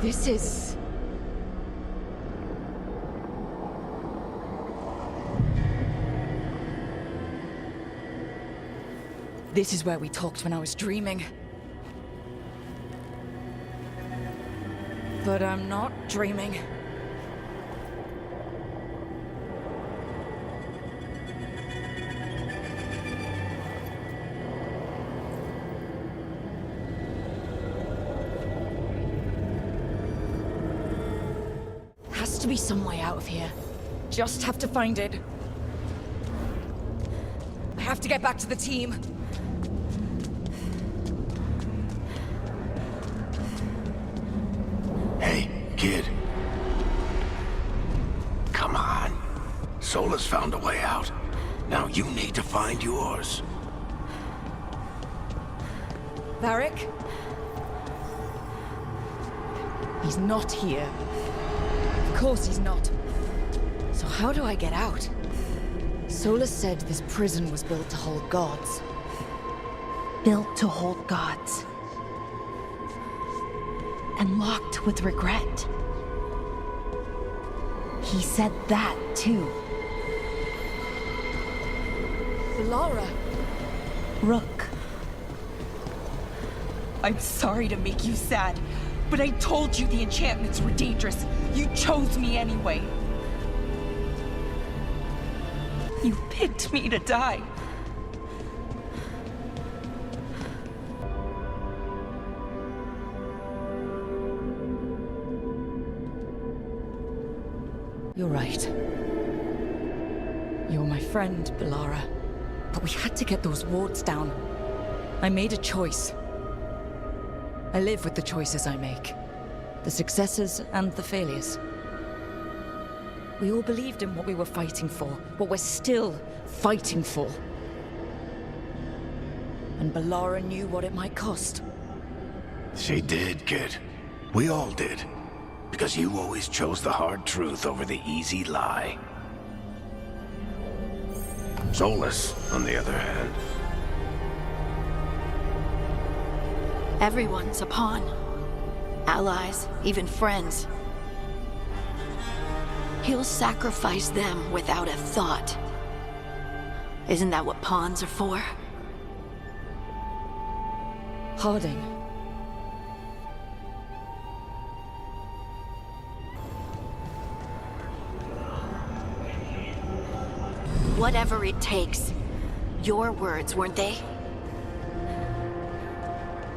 This is... This is where we talked when I was dreaming. But I'm not dreaming. Has to be some way out of here. Just have to find it. I have to get back to the team. Kid. Come on. Sola's found a way out. Now you need to find yours. Varric? He's not here. Of course he's not. So how do I get out? Sola said this prison was built to hold gods. Built to hold gods. And locked with regret. He said that, too. Lara. Rook. I'm sorry to make you sad, but I told you the enchantments were dangerous. You chose me anyway. You picked me to die. You're right. You're my friend, Balara. But we had to get those wards down. I made a choice. I live with the choices I make. The successes and the failures. We all believed in what we were fighting for, what we're still fighting for. And Balara knew what it might cost. She did, kid. We all did. Because you always chose the hard truth over the easy lie. Solus, on the other hand. Everyone's a pawn. Allies, even friends. He'll sacrifice them without a thought. Isn't that what pawns are for? Harding. Whatever it takes. Your words, weren't they?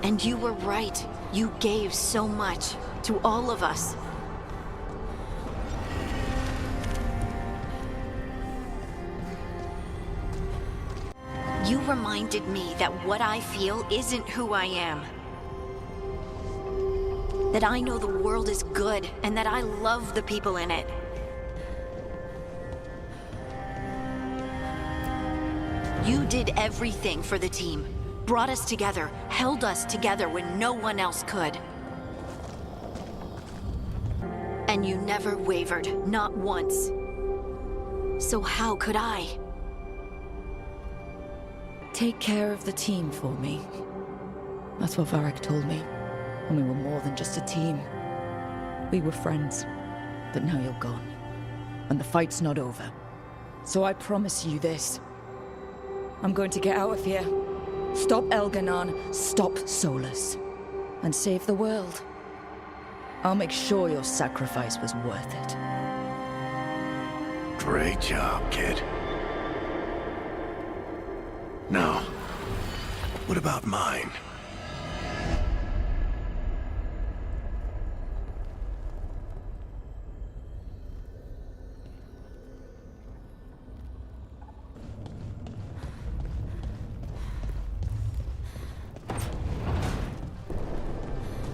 And you were right. You gave so much to all of us. You reminded me that what I feel isn't who I am. That I know the world is good and that I love the people in it. You did everything for the team. Brought us together, held us together when no one else could. And you never wavered, not once. So how could I? Take care of the team for me. That's what Varric told me. And we were more than just a team. We were friends. But now you're gone. And the fight's not over. So I promise you this. I'm going to get out of here. Stop Elganon, stop Solus. And save the world. I'll make sure your sacrifice was worth it. Great job, kid. Now, what about mine?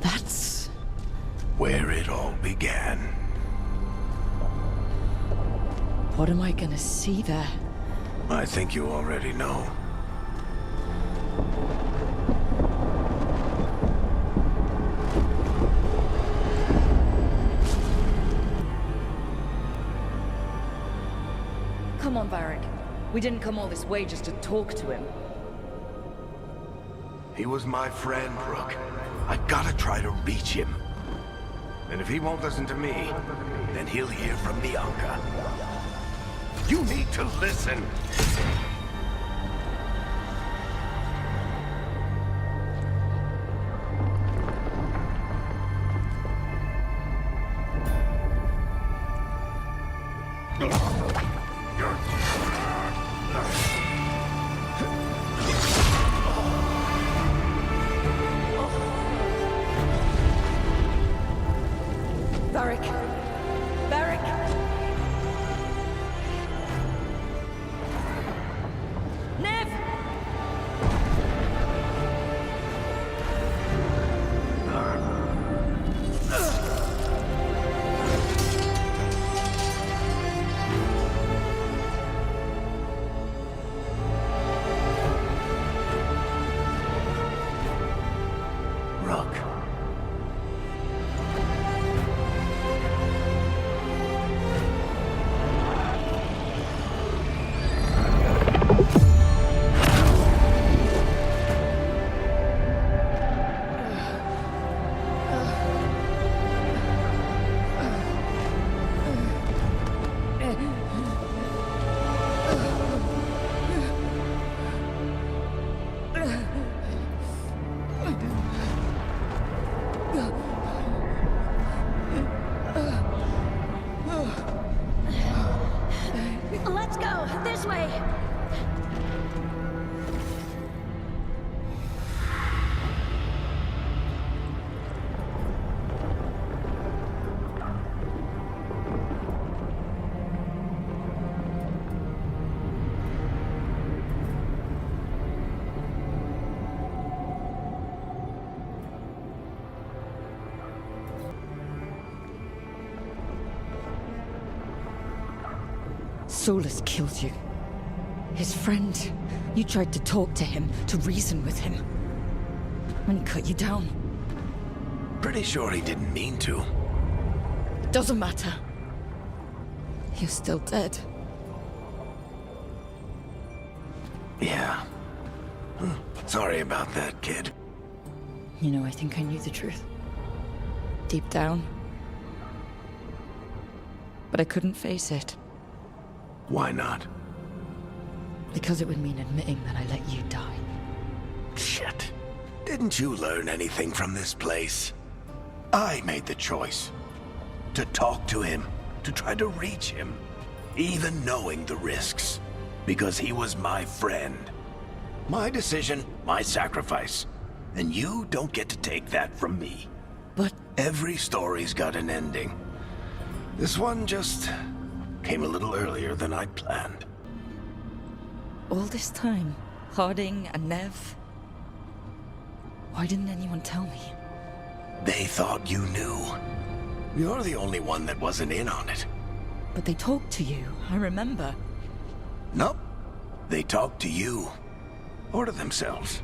That's where it all began. What am I gonna see there? I think you already know. Come on, Varric. We didn't come all this way just to talk to him. He was my friend, Rook. I gotta try to reach him. And if he won't listen to me, then he'll hear from Bianca. You need to listen! Varric! Varric! Nev! Rook. Let's go! This way! Solus killed you. His friend. You tried to talk to him, to reason with him. And he cut you down. Pretty sure he didn't mean to. It doesn't matter. You're still dead. Yeah. Sorry about that, kid. You know, I think I knew the truth. Deep down. But I couldn't face it. Why not? Because it would mean admitting that I let you die. Shit. Didn't you learn anything from this place? I made the choice. To talk to him, to try to reach him, even knowing the risks. Because he was my friend. My decision, my sacrifice. And you don't get to take that from me. But Every story's got an ending. This one just came a little earlier than I'd planned. all this time, Harding and Nev, why didn't anyone tell me? They thought you knew. You're the only one that wasn't in on it. But they talked to you, I remember. Nope. They talked to you. Or to themselves.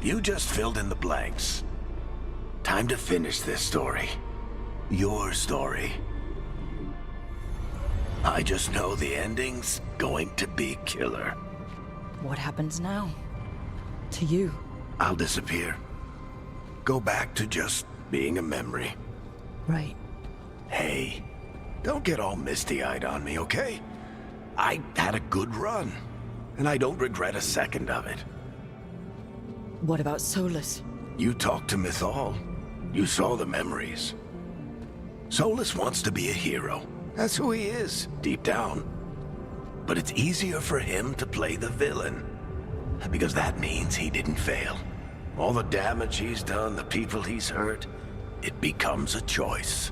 You just filled in the blanks. Time to finish this story. Your story. I just know the ending's going to be killer. What happens now? To you? I'll disappear. Go back to just being a memory. Right. Hey, don't get all misty-eyed on me, okay? I had a good run, and I don't regret a second of it. What about Solus? You talked to Mythal. You saw the memories. Solus wants to be a hero. That's who he is, deep down. But it's easier for him to play the villain. Because that means he didn't fail. All the damage he's done, the people he's hurt, it becomes a choice.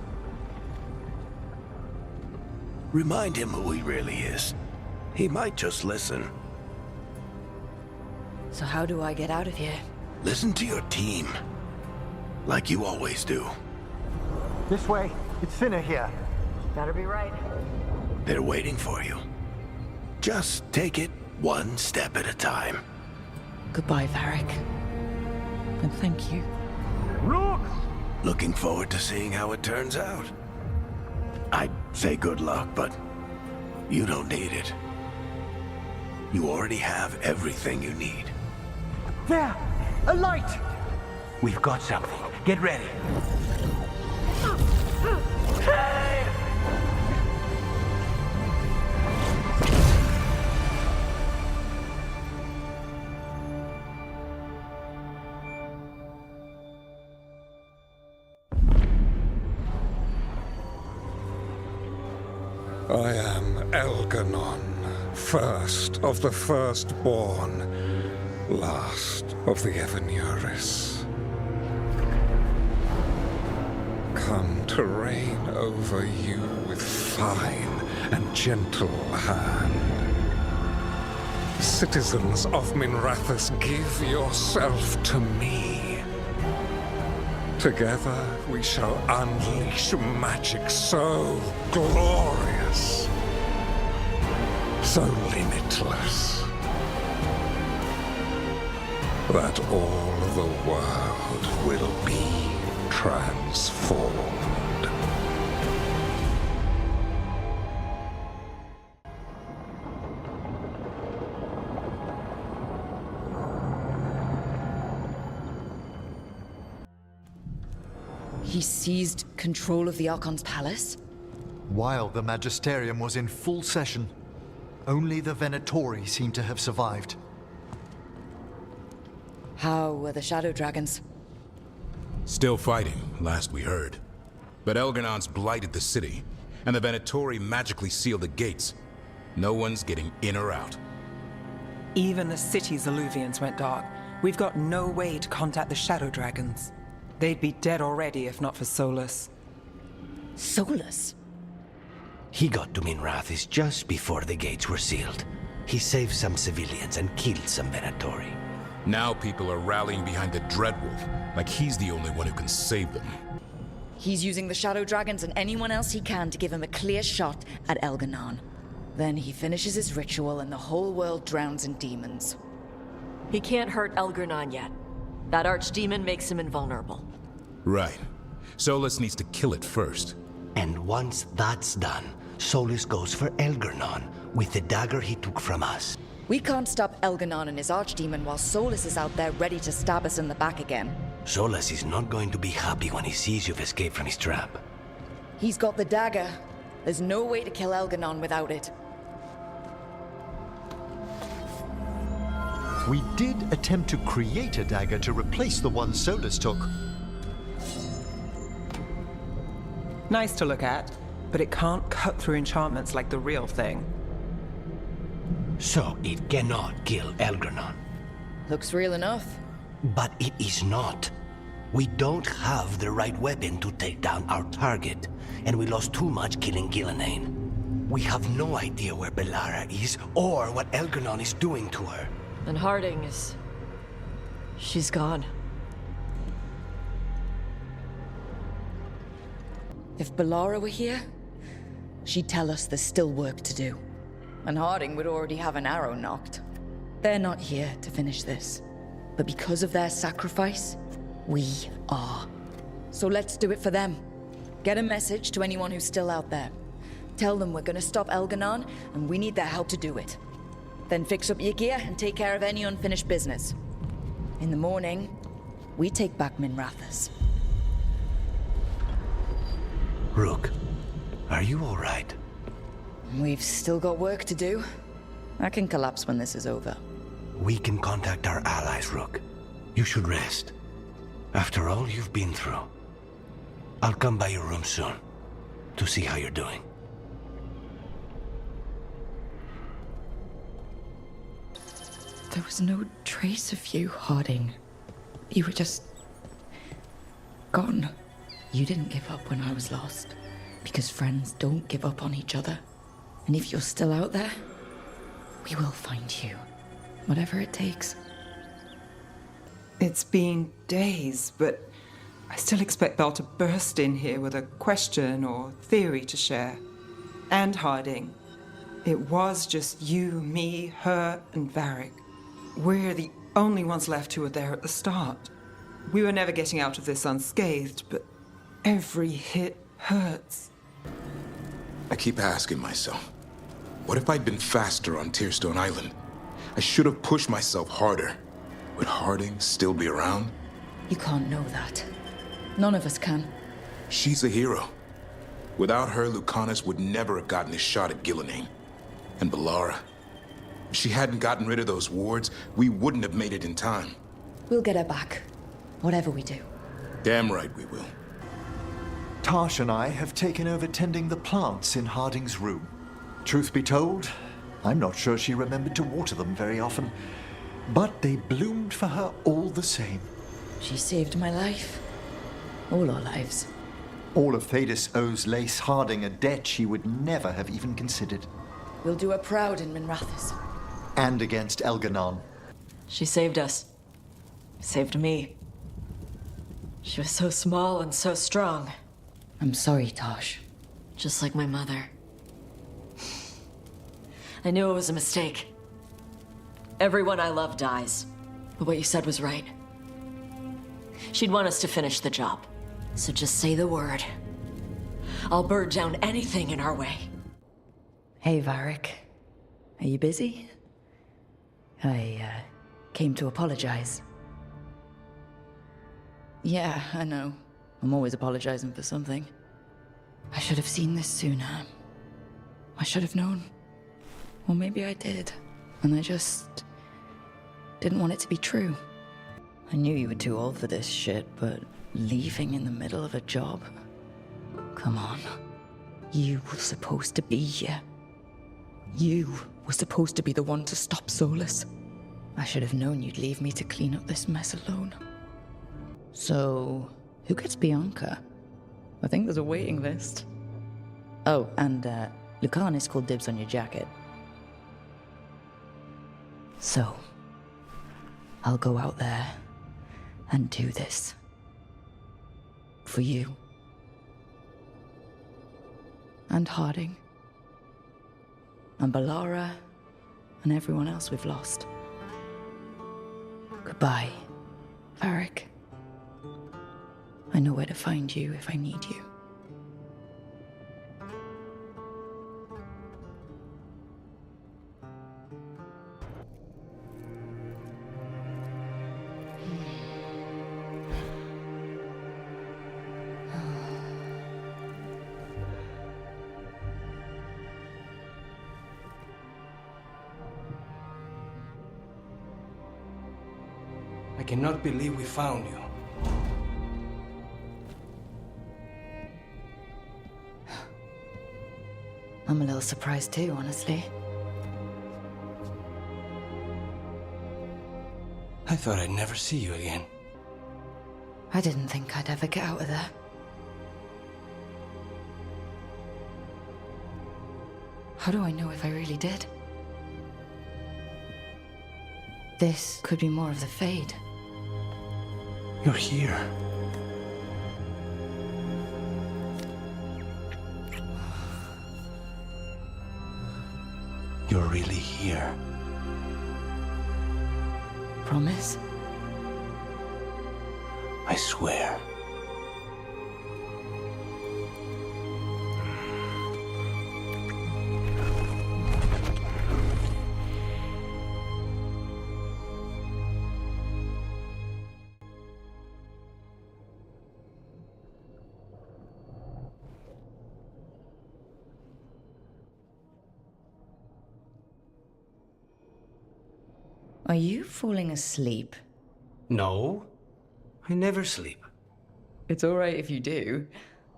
Remind him who he really is. He might just listen. So how do I get out of here? Listen to your team. Like you always do. This way. It's thinner here. Better be right. They're waiting for you. Just take it one step at a time. Goodbye, Varric. And thank you. Rook! Looking forward to seeing how it turns out. I'd say good luck, but you don't need it. You already have everything you need. There! A light! We've got something. Get ready. I am Elganon, first of the firstborn, last of the Evenuris. Come to reign over you with fine and gentle hand. Citizens of Minrathous, give yourself to me. Together we shall unleash magic so glorious, so limitless, that all the world will be transformed. He seized control of the Archon's palace? While the Magisterium was in full session, only the Venatori seem to have survived. How were the Shadow Dragons? Still fighting, last we heard. But Elganon's blighted the city, and the Venatori magically sealed the gates. No one's getting in or out. Even the city's alluvians went dark. We've got no way to contact the Shadow Dragons. They'd be dead already if not for Solus. Solus? He got to Minrathous just before the gates were sealed. He saved some civilians and killed some Venatori. Now people are rallying behind the Dreadwolf, like he's the only one who can save them. He's using the Shadow Dragons and anyone else he can to give him a clear shot at Elganon. Then he finishes his ritual and the whole world drowns in demons. He can't hurt Elganon yet. That archdemon makes him invulnerable. Right. Solus needs to kill it first. And once that's done, Solus goes for Elganon with the dagger he took from us. We can't stop Elganon and his archdemon while Solus is out there ready to stab us in the back again. Solus is not going to be happy when he sees you've escaped from his trap. He's got the dagger. There's no way to kill Elganon without it. We did attempt to create a dagger to replace the one Solus took. Nice to look at, but it can't cut through enchantments like the real thing. So it cannot kill Elganon. Looks real enough. But it is not. We don't have the right weapon to take down our target, and we lost too much killing Gillenane. We have no idea where Bellara is, or what Elganon is doing to her. And Harding is... she's gone. If Bellara were here, she'd tell us there's still work to do. And Harding would already have an arrow knocked. They're not here to finish this. But because of their sacrifice, we are. So let's do it for them. Get a message to anyone who's still out there. Tell them we're gonna stop Elganon, and we need their help to do it. Then fix up your gear and take care of any unfinished business. In the morning, we take back Minrathous. Rook, are you all right? We've still got work to do. I can collapse when this is over. We can contact our allies, Rook. You should rest. After all you've been through. I'll come by your room soon to see how you're doing. There was no trace of you, Harding. You were just... gone. You didn't give up when I was lost, because friends don't give up on each other. And if you're still out there, we will find you, whatever it takes. It's been days, but I still expect Belle to burst in here with a question or theory to share. And Harding. It was just you, me, her, and Varric. We're the only ones left who were there at the start. We were never getting out of this unscathed, but every hit hurts. I keep asking myself, what if I'd been faster on Tearstone Island? I should have pushed myself harder. Would Harding still be around? You can't know that. None of us can. She's a hero. Without her, Lucanus would never have gotten his shot at Gillenane. And Bellara. If she hadn't gotten rid of those wards, we wouldn't have made it in time. We'll get her back, whatever we do. Damn right we will. Tash and I have taken over tending the plants in Harding's room. Truth be told, I'm not sure she remembered to water them very often. But they bloomed for her all the same. She saved my life. All our lives. All of Thedas owes Lace Harding a debt she would never have even considered. We'll do her proud in Minrathous. And against Elganon. She saved us. Saved me. She was so small and so strong. I'm sorry, Tosh. Just like my mother. I knew it was a mistake. Everyone I love dies. But what you said was right. She'd want us to finish the job. So just say the word. I'll burn down anything in our way. Hey, Varric. Are you busy? I came to apologize. Yeah, I know. I'm always apologizing for something. I should have seen this sooner. I should have known. Or maybe I did. And I just didn't want it to be true. I knew you were too old for this shit, but leaving in the middle of a job? Come on. You were supposed to be here. You were supposed to be the one to stop Solus. I should have known you'd leave me to clean up this mess alone. So, who gets Bianca? I think there's a waiting list. Oh, and Lucanis called dibs on your jacket. So, I'll go out there and do this. For you. And Harding. And Balara. And everyone else we've lost. Goodbye, Varric. I know where to find you if I need you. I cannot believe we found you. I'm a little surprised too, honestly. I thought I'd never see you again. I didn't think I'd ever get out of there. How do I know if I really did? This could be more of the Fade. You're here. You're really here. Promise? I swear. Are you falling asleep? No, I never sleep. It's alright if you do.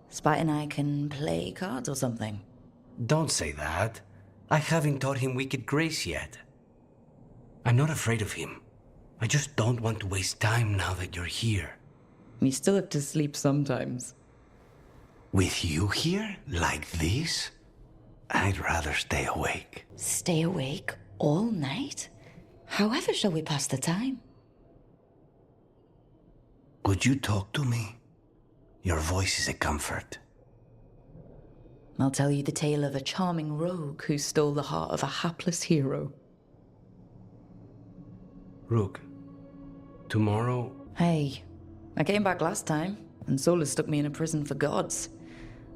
Spite and I can play cards or something. Don't say that. I haven't taught him Wicked Grace yet. I'm not afraid of him. I just don't want to waste time now that you're here. You still have to sleep sometimes. With you here, like this? I'd rather stay awake. Stay awake all night? However shall we pass the time? Would you talk to me? Your voice is a comfort. I'll tell you the tale of a charming rogue who stole the heart of a hapless hero. Rook, tomorrow... Hey, I came back last time, and Solus stuck me in a prison for gods.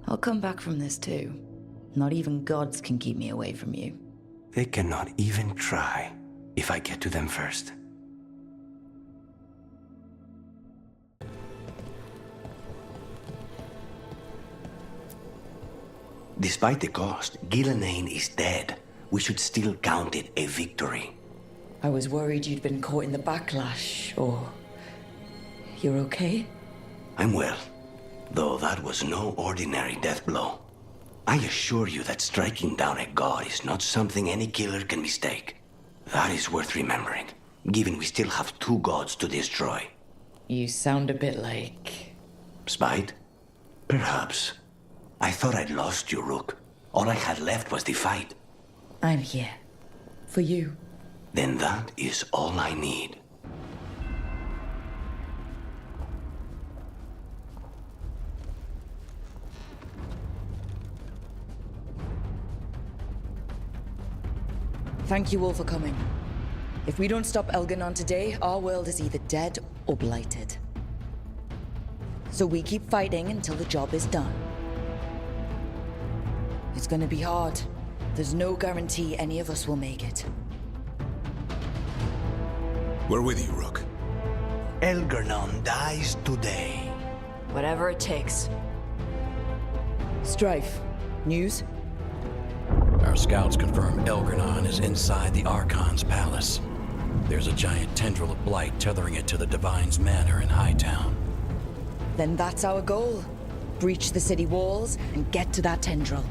I'll come back from this too. Not even gods can keep me away from you. They cannot even try if I get to them first. Despite the cost, Gillenane is dead. We should still count it a victory. I was worried you'd been caught in the backlash, or... You're okay? I'm well, though that was no ordinary death blow. I assure you that striking down a god is not something any killer can mistake. That is worth remembering, given we still have 2 gods to destroy. You sound a bit like... Spite? Perhaps. I thought I'd lost you, Rook. All I had left was the fight. I'm here. For you. Then that is all I need. Thank you all for coming. If we don't stop Elganon today, our world is either dead or blighted. So we keep fighting until the job is done. It's gonna be hard. There's no guarantee any of us will make it. We're with you, Rook. Elganon dies today. Whatever it takes. Strife, news? Our scouts confirm Elganon is inside the Archon's palace. There's a giant tendril of blight tethering it to the Divine's manor in Hightown. Then that's our goal. Breach the city walls and get to that tendril.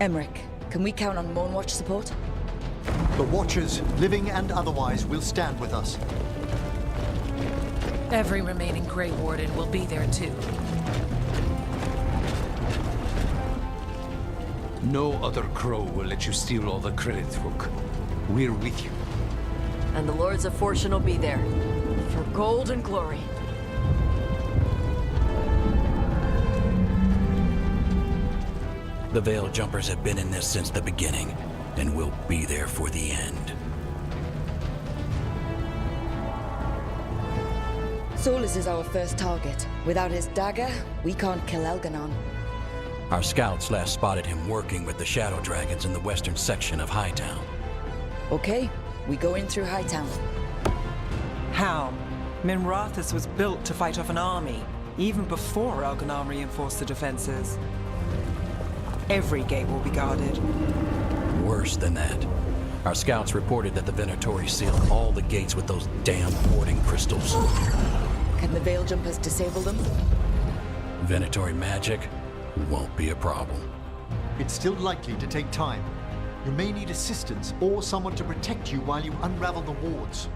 Emmerich, can we count on Moonwatch support? The Watchers, living and otherwise, will stand with us. Every remaining Grey Warden will be there too. No other crow will let you steal all the credit, Rook. We're with you. And the Lords of Fortune will be there. For gold and glory. The Veil Jumpers have been in this since the beginning, and will be there for the end. Solus is our first target. Without his dagger, we can't kill Elganon. Our scouts last spotted him working with the Shadow Dragons in the western section of Hightown. Okay, we go in through Hightown. How? Minrathous was built to fight off an army, even before Elganon reinforced the defenses. Every gate will be guarded. Worse than that. Our scouts reported that the Venatori sealed all the gates with those damn warding crystals. Can the Veil Jumpers disable them? Venatori magic won't be a problem. It's still likely to take time. You may need assistance or someone to protect you while you unravel the wards.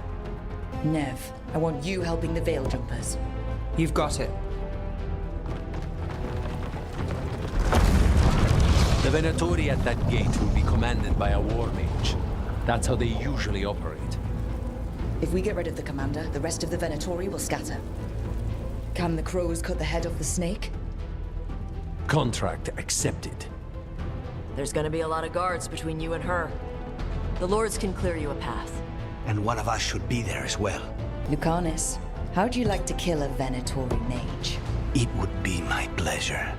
Nev, I want you helping the Veil Jumpers. You've got it. The Venatori at that gate will be commanded by a war mage. That's how they usually operate. If we get rid of the commander, the rest of the Venatori will scatter. Can the crows cut the head off the snake? Contract accepted. There's gonna be a lot of guards between you and her. The Lords can clear you a path. And one of us should be there as well. Lucanus, how'd you like to kill a Venatori mage? It would be my pleasure.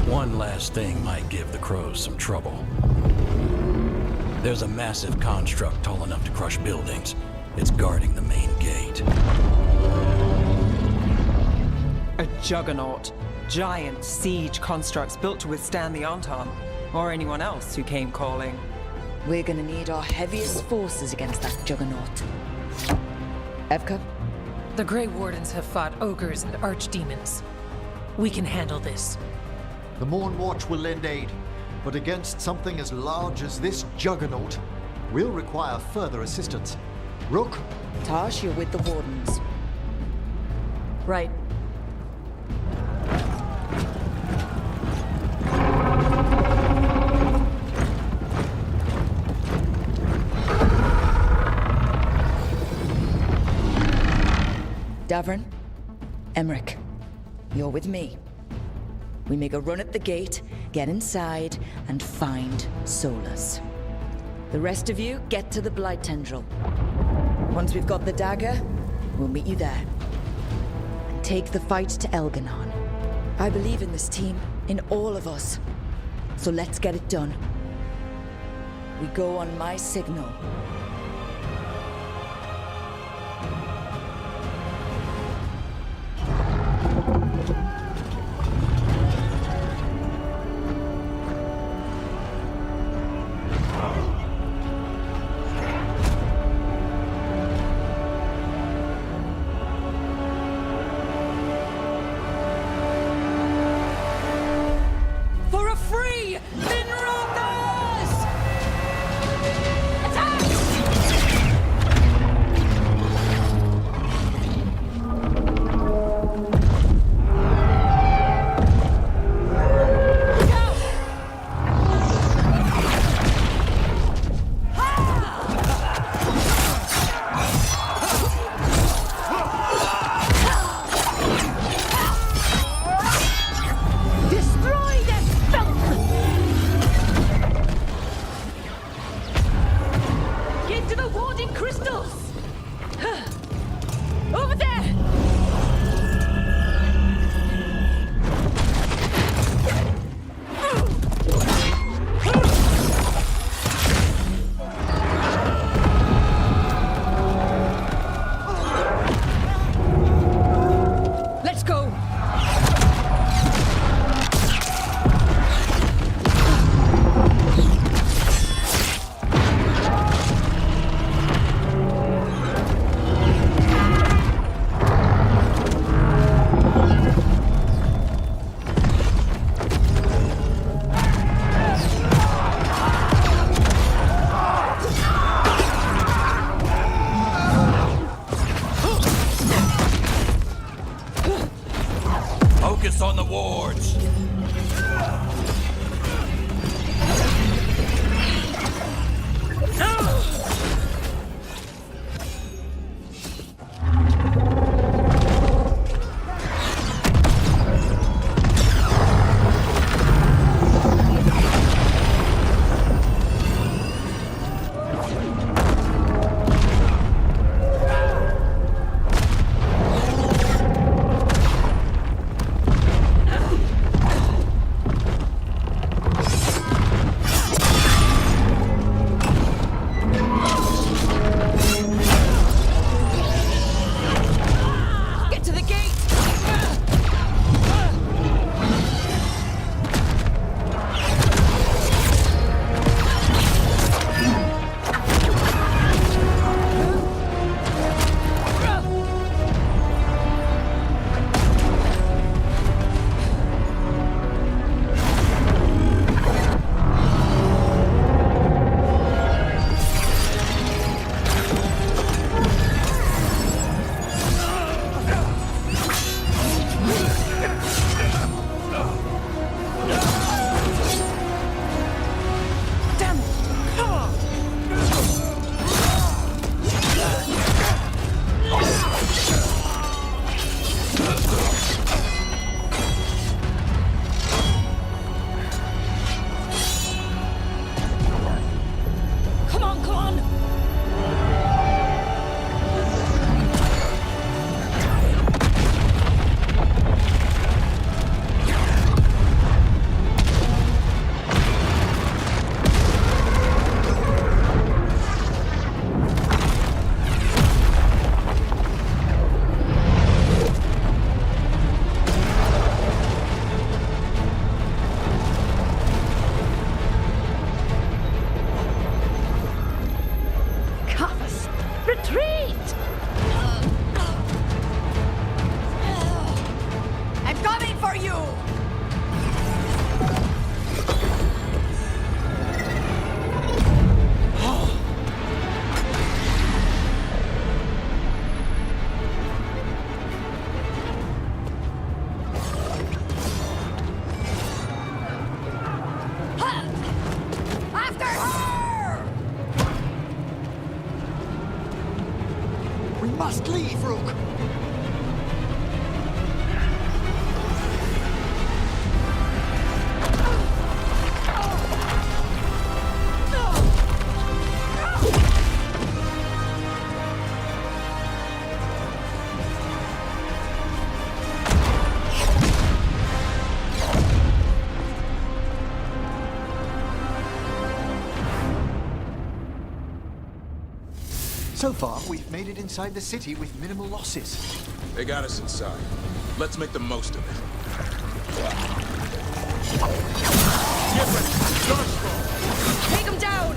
One last thing might give the crows some trouble. There's a massive construct tall enough to crush buildings. It's guarding the main gate. A juggernaut. Giant siege constructs built to withstand the Anton, or anyone else who came calling. We're gonna need our heaviest forces against that juggernaut. Evka? The Grey Wardens have fought ogres and archdemons. We can handle this. The Morn Watch will lend aid, but against something as large as this juggernaut, we'll require further assistance. Rook? Tash, you're with the Wardens. Right. Davern, Emmerich, you're with me. We make a run at the gate, get inside, and find Solus. The rest of you, get to the Blight Tendril. Once we've got the dagger, we'll meet you there. And take the fight to Elganon. I believe in this team, in all of us. So let's get it done. We go on my signal. We must leave, Rook! So far, we've made it inside the city with minimal losses. They got us inside. Let's make the most of it. Take him down!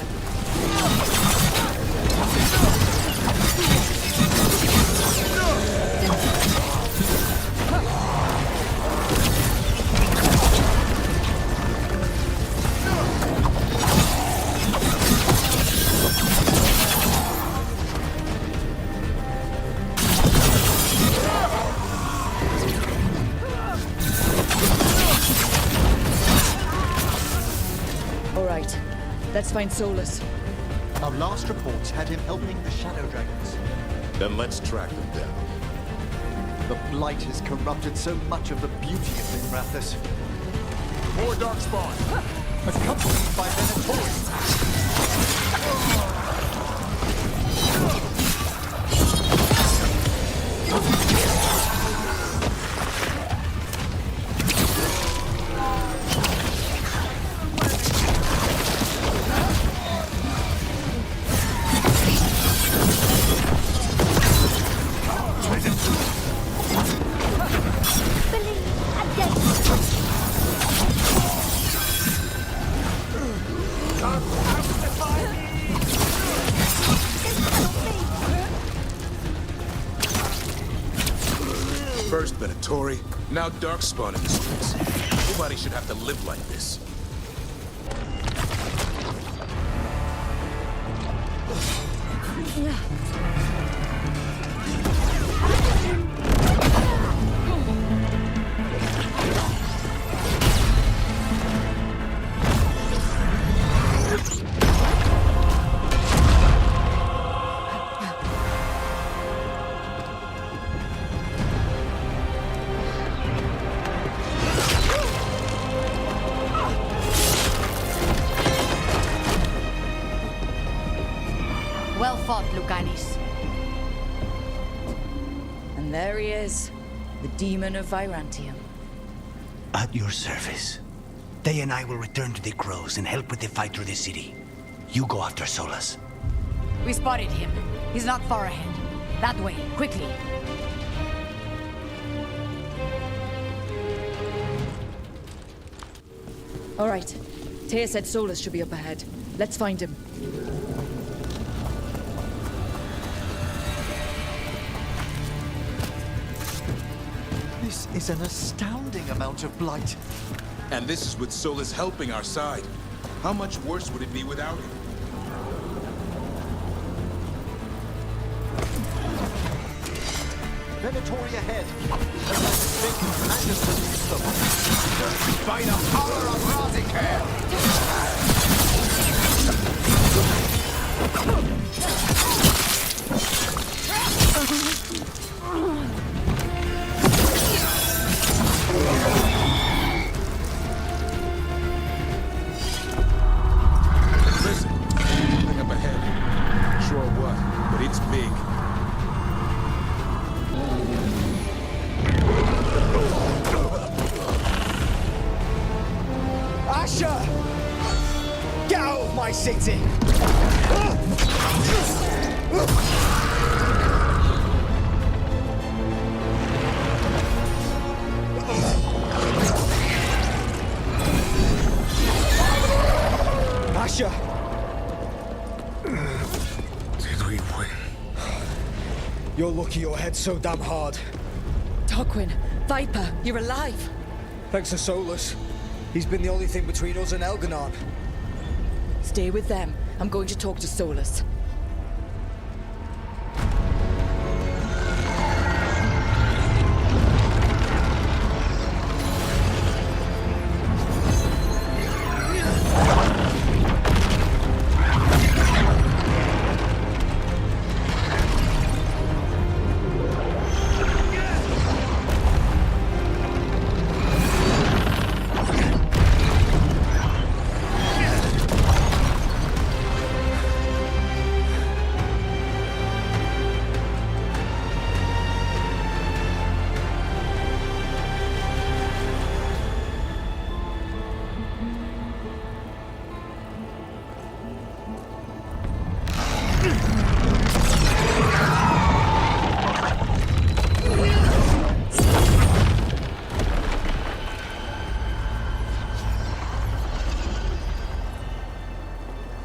Let's find Solus. Our last reports had him helping the Shadow Dragons. Then let's track them down. The Blight has corrupted so much of the beauty of Minrathous. More Darkspawn! Accompanied by Venatori. First Venatori, now Darkspawn in the streets. Nobody should have to live like this. Well fought, Lucanis. And there he is, the demon of Virantium. At your service. They and I will return to the Crows and help with the fight through the city. You go after Solus. We spotted him. He's not far ahead. That way, quickly. All right. Taya said Solus should be up ahead. Let's find him. This is an astounding amount of blight. And this is with Solus helping our side. How much worse would it be without him? Venatori ahead. By the power of Listen, something up ahead. Sure what, but it's big. Asher! Get out of my city! Asher! Did we win? You're lucky your head's so damn hard. Tarquin, Viper, you're alive! Thanks to Solus. He's been the only thing between us and Elganon. Stay with them. I'm going to talk to Solus.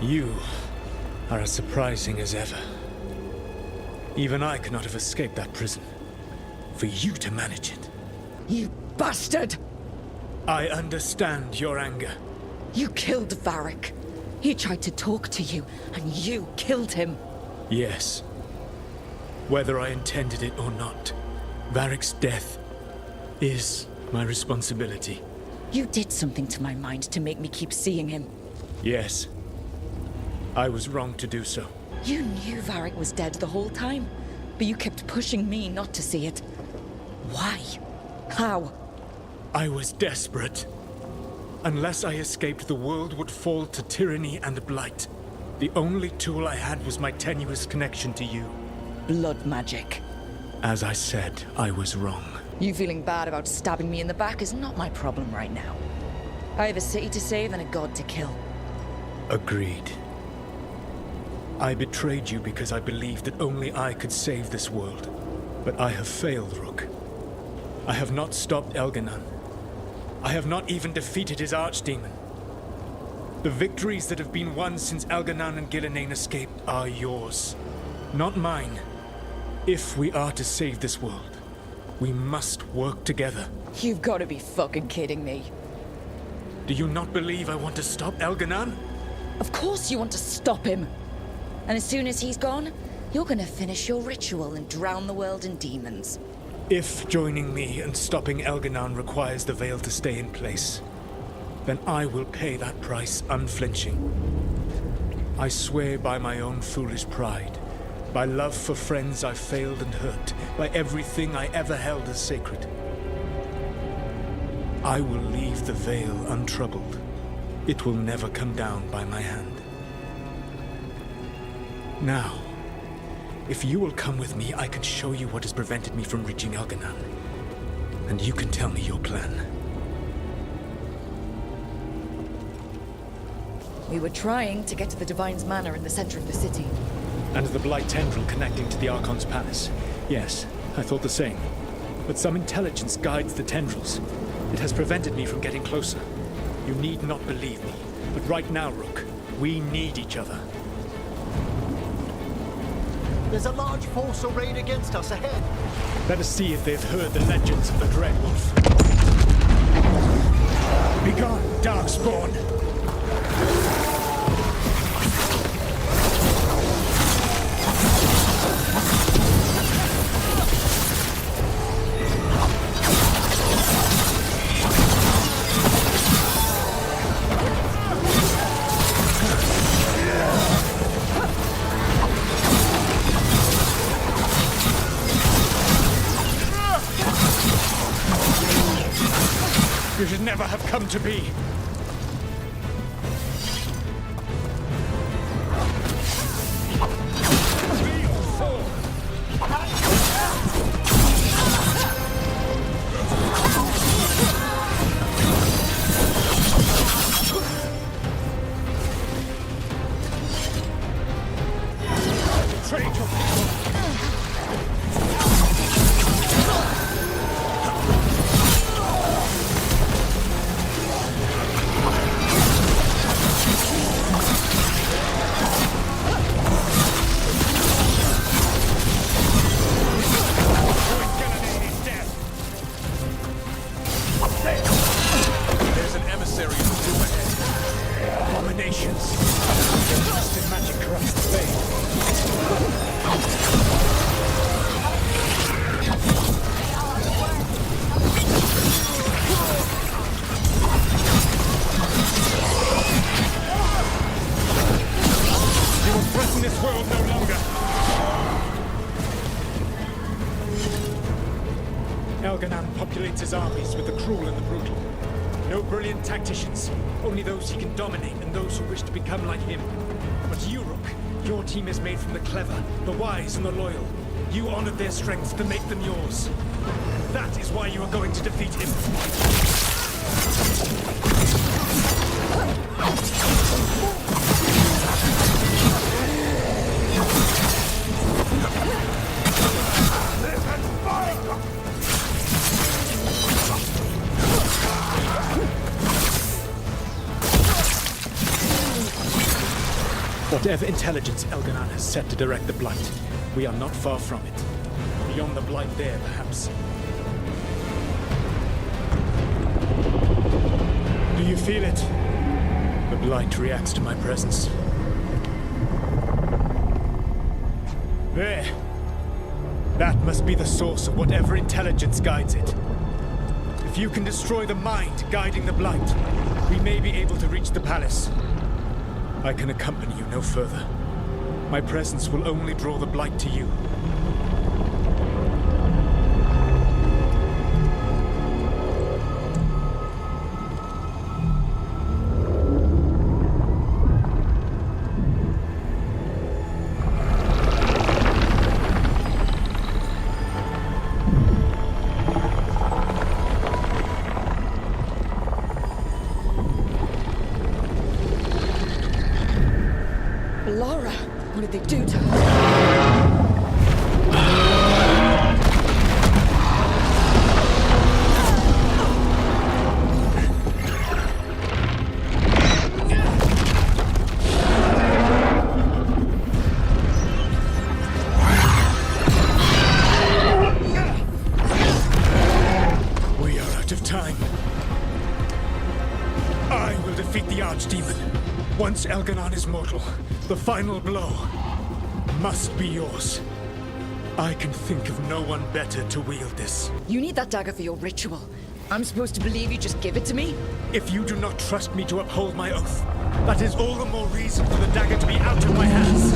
You are as surprising as ever. Even I could not have escaped that prison. For you to manage it. You bastard! I understand your anger. You killed Varric. He tried to talk to you, and you killed him. Yes. Whether I intended it or not, Varric's death is my responsibility. You did something to my mind to make me keep seeing him. Yes. I was wrong to do so. You knew Varric was dead the whole time, but you kept pushing me not to see it. Why? How? I was desperate. Unless I escaped, the world would fall to tyranny and blight. The only tool I had was my tenuous connection to you. Blood magic. As I said, I was wrong. You feeling bad about stabbing me in the back is not my problem right now. I have a city to save and a god to kill. Agreed. I betrayed you because I believed that only I could save this world. But I have failed, Rook. I have not stopped Elganon. I have not even defeated his archdemon. The victories that have been won since Elganon and Gillenane escaped are yours, not mine. If we are to save this world, we must work together. You've got to be fucking kidding me. Do you not believe I want to stop Elganon? Of course you want to stop him. And as soon as he's gone, you're gonna finish your ritual and drown the world in demons. If joining me and stopping Elganon requires the veil to stay in place, then I will pay that price unflinching. I swear by my own foolish pride, by love for friends I failed and hurt, by everything I ever held as sacred. I will leave the veil untroubled. It will never come down by my hand. Now, if you will come with me, I can show you what has prevented me from reaching Elganon. And you can tell me your plan. We were trying to get to the Divine's Manor in the center of the city. And the Blight tendril connecting to the Archon's palace. Yes, I thought the same. But some intelligence guides the tendrils. It has prevented me from getting closer. You need not believe me. But right now, Rook, we need each other. There's a large force arrayed against us ahead. Let us see if they've heard the legends of the Dread Wolf. Begone, Darkspawn! You should never have come to be. There's an emissary of the doom ahead. Abominations. Their twisted magic corrupts the faith. You will threaten this world no longer. Elganon populates his armies with the cruel and the brutal. No brilliant tacticians, only those he can dominate and those who wish to become like him. But you, Rook, your team is made from the clever, the wise, and the loyal. You honored their strengths to make them yours. That is why you are going to defeat him. Whatever intelligence Elganon has set to direct the Blight, we are not far from it. Beyond the Blight there, perhaps. Do you feel it? The Blight reacts to my presence. There. That must be the source of whatever intelligence guides it. If you can destroy the mind guiding the Blight, we may be able to reach the palace. I can accompany you no further. My presence will only draw the Blight to you. Laura, what did they do to her? We are out of time. I will defeat the Archdemon. Once Elganon is mortal, the final blow must be yours. I can think of no one better to wield this. You need that dagger for your ritual. I'm supposed to believe you just give it to me? If you do not trust me to uphold my oath, that is all the more reason for the dagger to be out of my hands.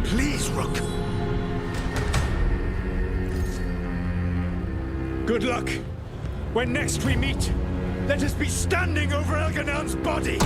Please, Rook. Good luck. When next we meet, let us be standing over Elganon's body!